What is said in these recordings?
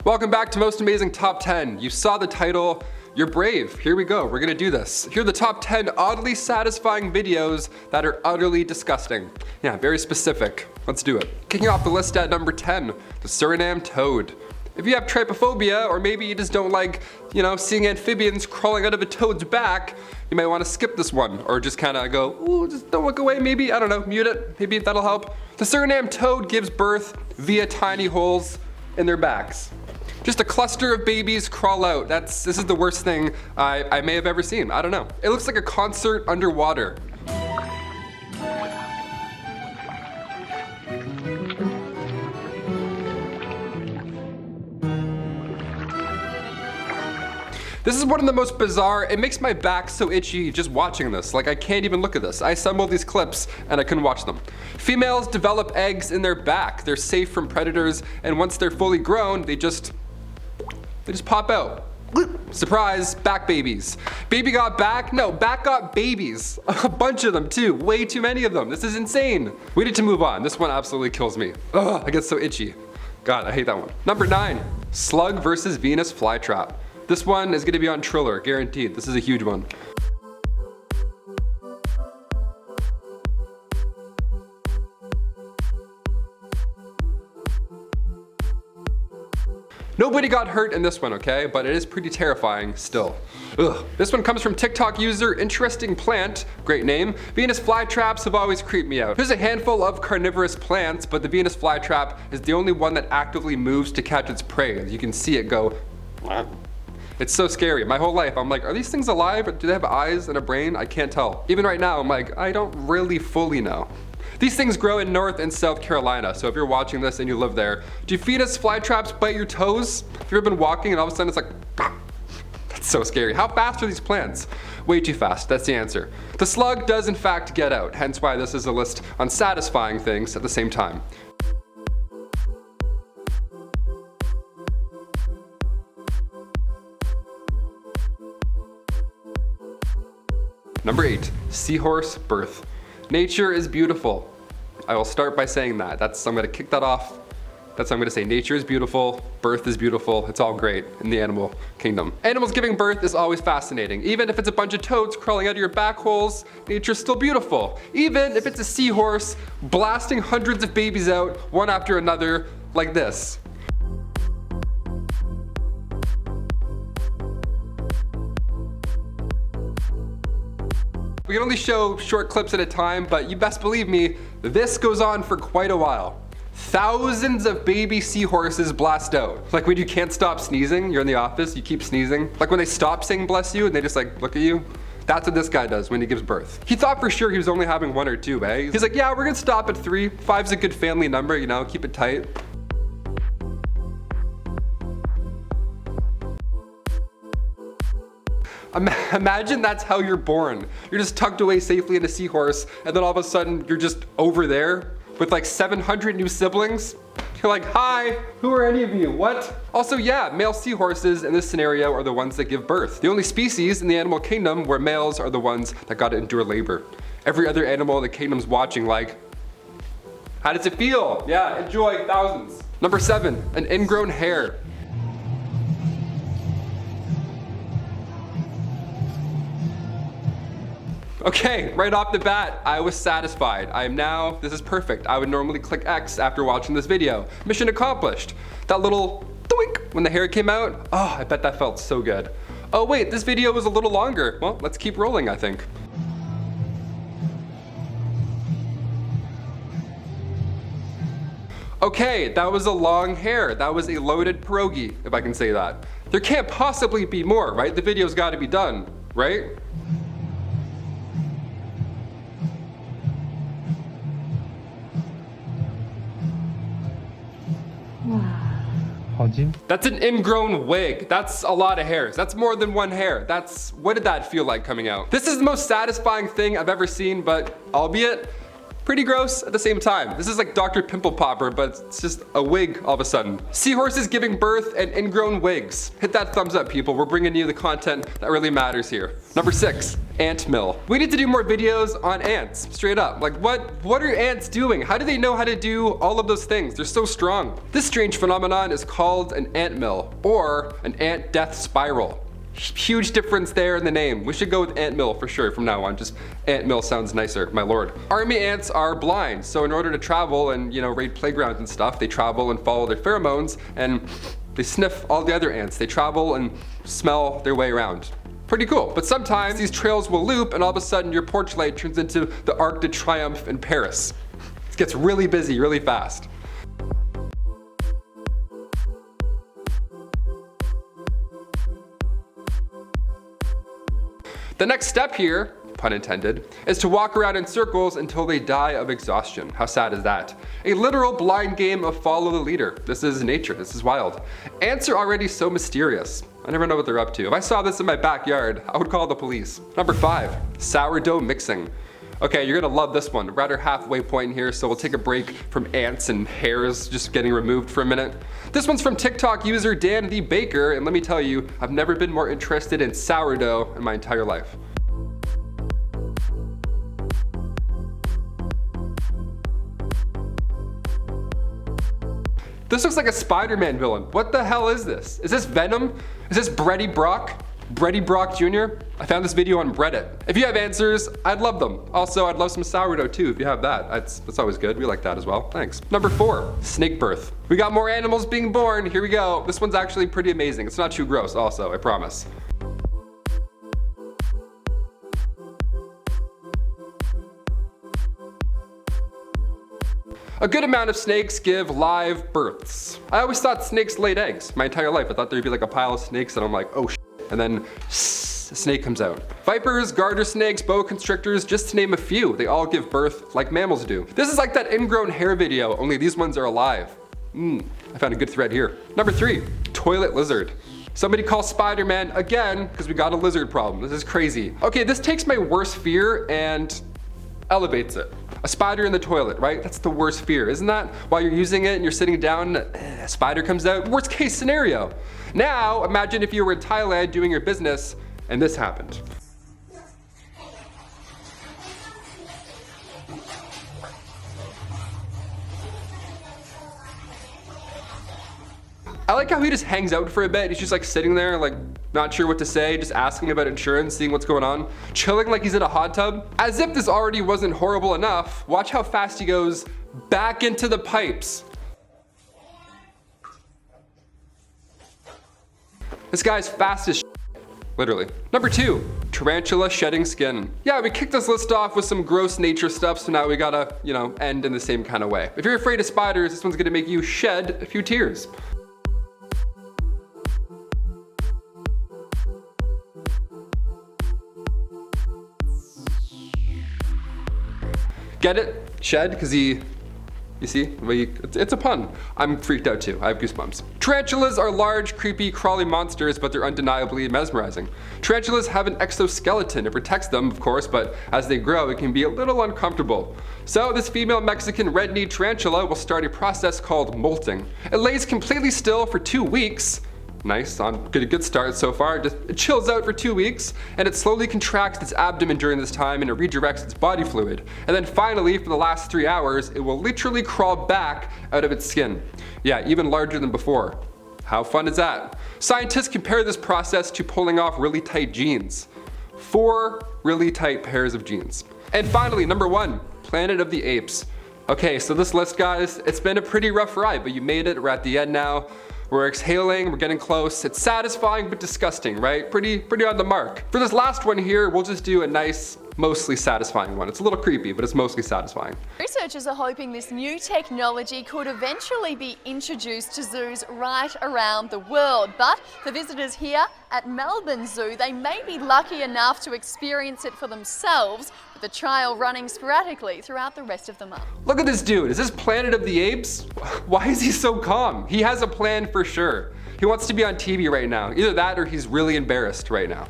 Welcome back to Most Amazing Top 10. You saw the title, you're brave. Here we go, we're gonna do this. Here are the top 10 oddly satisfying videos that are utterly disgusting. Yeah, very specific. Let's do it. Kicking off the list at number 10, the Surinam Toad. If you have trypophobia, or maybe you just don't like, seeing amphibians crawling out of a toad's back, you might want to skip this one, or just kind of go, ooh, just don't look away, maybe, I don't know, mute it, maybe that'll help. The Surinam Toad gives birth via tiny holes in their backs. Just a cluster of babies crawl out. This is the worst thing I may have ever seen, I don't know. It looks like a concert underwater. This is one of the most bizarre, it makes my back so itchy just watching this. Like I can't even look at this. I assembled these clips and I couldn't watch them. Females develop eggs in their back. They're safe from predators, and once they're fully grown, they just pop out. Surprise, back babies. Baby got back? No, back got babies. A bunch of them too, way too many of them. This is insane. We need to move on. This one absolutely kills me. Ugh, I get so itchy. God, I hate that one. Number 9, Slug versus Venus flytrap. This one is gonna be on Triller, guaranteed. This is a huge one. Nobody got hurt in this one, okay? But it is pretty terrifying still. Ugh. This one comes from TikTok user Interesting Plant, great name. Venus flytraps have always creeped me out. There's a handful of carnivorous plants, but the Venus flytrap is the only one that actively moves to catch its prey. You can see it go. It's so scary. My whole life, I'm like, are these things alive? Or do they have eyes and a brain? I can't tell. Even right now, I'm like, I don't really fully know. These things grow in North and South Carolina, so if you're watching this and you live there, do Venus flytraps bite your toes? Have you ever been walking and all of a sudden it's like, that's so scary. How fast are these plants? Way too fast, that's the answer. The slug does in fact get out, hence why this is a list on satisfying things at the same time. Number 8, Seahorse Birth. Nature is beautiful. I will start by saying that. I'm gonna kick that off. That's what I'm gonna say. Nature is beautiful, birth is beautiful, it's all great in the animal kingdom. Animals giving birth is always fascinating. Even if it's a bunch of toads crawling out of your back holes, nature's still beautiful. Even if it's a seahorse blasting hundreds of babies out, one after another, like this. We can only show short clips at a time, but you best believe me, this goes on for quite a while. Thousands of baby seahorses blast out. Like when you can't stop sneezing, you're in the office, you keep sneezing. Like when they stop saying bless you and they just like look at you. That's what this guy does when he gives birth. He thought for sure he was only having 1 or 2, eh? He's like, yeah, we're gonna stop at 3. 5's a good family number, keep it tight. Imagine that's how you're born. You're just tucked away safely in a seahorse, and then all of a sudden you're just over there with like 700 new siblings. You're like, hi, who are any of you? What? Also, yeah, male seahorses in this scenario are the ones that give birth. The only species in the animal kingdom where males are the ones that gotta endure labor. Every other animal in the kingdom's watching like, how does it feel? Yeah, enjoy, thousands. Number 7, an ingrown hair. Okay, right off the bat, I was satisfied. This is perfect. I would normally click X after watching this video. Mission accomplished. That little doink when the hair came out, oh, I bet that felt so good. Oh wait, this video was a little longer. Well, let's keep rolling, I think. Okay, that was a long hair. That was a loaded pierogi, if I can say that. There can't possibly be more, right? The video's gotta be done, right? That's an ingrown wig. That's a lot of hairs. That's more than 1 hair. What did that feel like coming out? This is the most satisfying thing I've ever seen, but albeit, pretty gross at the same time. This is like Dr. Pimple Popper, but it's just a wig all of a sudden. Seahorses giving birth and ingrown wigs. Hit that thumbs up, people. We're bringing you the content that really matters here. Number 6, ant mill. We need to do more videos on ants, straight up. Like what are ants doing? How do they know how to do all of those things? They're so strong. This strange phenomenon is called an ant mill or an ant death spiral. Huge difference there in the name. We should go with ant mill for sure from now on. Just ant mill sounds nicer, my lord. Army ants are blind, so in order to travel and, raid playgrounds and stuff, they travel and follow their pheromones and they sniff all the other ants. They travel and smell their way around. Pretty cool. But sometimes these trails will loop and all of a sudden your porch light turns into the Arc de Triomphe in Paris. It gets really busy really fast. The next step here, pun intended, is to walk around in circles until they die of exhaustion. How sad is that? A literal blind game of follow the leader. This is nature, this is wild. Ants are already so mysterious. I never know what they're up to. If I saw this in my backyard, I would call the police. Number 5, sourdough mixing. Okay, you're gonna love this one. We're at our halfway point here, so we'll take a break from ants and hairs just getting removed for a minute. This one's from TikTok user Dan the Baker, and let me tell you, I've never been more interested in sourdough in my entire life. This looks like a Spider-Man villain. What the hell is this? Is this Venom? Is this Breddy Brock? Breddy Brock Jr.? I found this video on Reddit. If you have answers, I'd love them. Also, I'd love some sourdough too if you have that. That's always good. We like that as well. Thanks. Number 4, snake birth. We got more animals being born. Here we go. This one's actually pretty amazing. It's not too gross also, I promise. A good amount of snakes give live births. I always thought snakes laid eggs my entire life. I thought there'd be like a pile of snakes and I'm like, oh shit. And then a snake comes out. Vipers, garter snakes, boa constrictors, just to name a few. They all give birth like mammals do. This is like that ingrown hair video, only these ones are alive. I found a good thread here. Number 3, toilet lizard. Somebody call Spider-Man again, because we got a lizard problem. This is crazy. Okay, this takes my worst fear and elevates it. A spider in the toilet, right? That's the worst fear, isn't that? While you're using it and you're sitting down, a spider comes out. Worst case scenario. Now, imagine if you were in Thailand doing your business and this happened. I like how he just hangs out for a bit. He's just like sitting there, like not sure what to say, just asking about insurance, seeing what's going on, chilling like he's in a hot tub. As if this already wasn't horrible enough, watch how fast he goes back into the pipes. This guy's fast as shit, literally. Number 2, tarantula shedding skin. Yeah, we kicked this list off with some gross nature stuff, so now we gotta, end in the same kind of way. If you're afraid of spiders, this one's gonna make you shed a few tears. Get it? Shed? Because you see? It's a pun. I'm freaked out too. I have goosebumps. Tarantulas are large, creepy, crawly monsters, but they're undeniably mesmerizing. Tarantulas have an exoskeleton. It protects them, of course, but as they grow, it can be a little uncomfortable. So this female Mexican red-kneed tarantula will start a process called molting. It lays completely still for 2 weeks. Nice, on good start so far. It chills out for 2 weeks, and it slowly contracts its abdomen during this time, and it redirects its body fluid. And then finally, for the last 3 hours, it will literally crawl back out of its skin. Yeah, even larger than before. How fun is that? Scientists compare this process to pulling off really tight jeans. 4 really tight pairs of jeans. And finally, number 1, Planet of the Apes. Okay, so this list, guys, it's been a pretty rough ride, but you made it. We're at the end now. We're exhaling, we're getting close. It's satisfying but disgusting, right? Pretty on the mark. For this last one here, we'll just do a nice, mostly satisfying one. It's a little creepy, but it's mostly satisfying. Researchers are hoping this new technology could eventually be introduced to zoos right around the world. But for visitors here at Melbourne Zoo, they may be lucky enough to experience it for themselves, with the trial running sporadically throughout the rest of the month. Look at this dude. Is this Planet of the Apes? Why is he so calm? He has a plan for sure. He wants to be on TV right now. Either that or he's really embarrassed right now.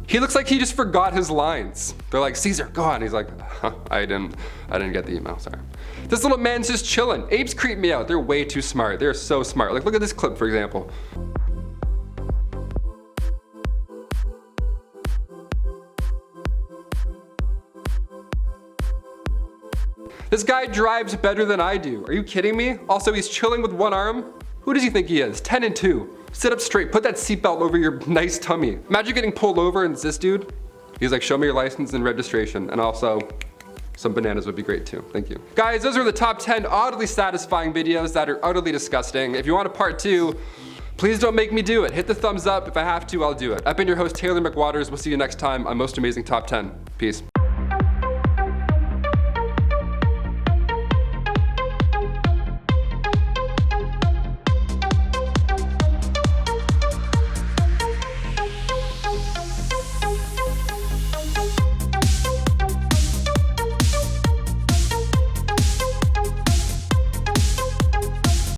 He looks like he just forgot his lines. They're like, Caesar, go on. He's like, huh, I didn't get the email, sorry. This little man's just chilling. Apes creep me out. They're way too smart. They're so smart. Like, look at this clip, for example. This guy drives better than I do. Are you kidding me? Also, he's chilling with one arm. Who does he think he is? 10 and 2. Sit up straight, put that seatbelt over your nice tummy. Imagine getting pulled over and it's this dude. He's like, show me your license and registration. And also, some bananas would be great too. Thank you. Guys, those are the top 10 oddly satisfying videos that are utterly disgusting. If you want a part 2, please don't make me do it. Hit the thumbs up. If I have to, I'll do it. I've been your host, Taylor McWaters. We'll see you next time on Most Amazing Top 10. Peace.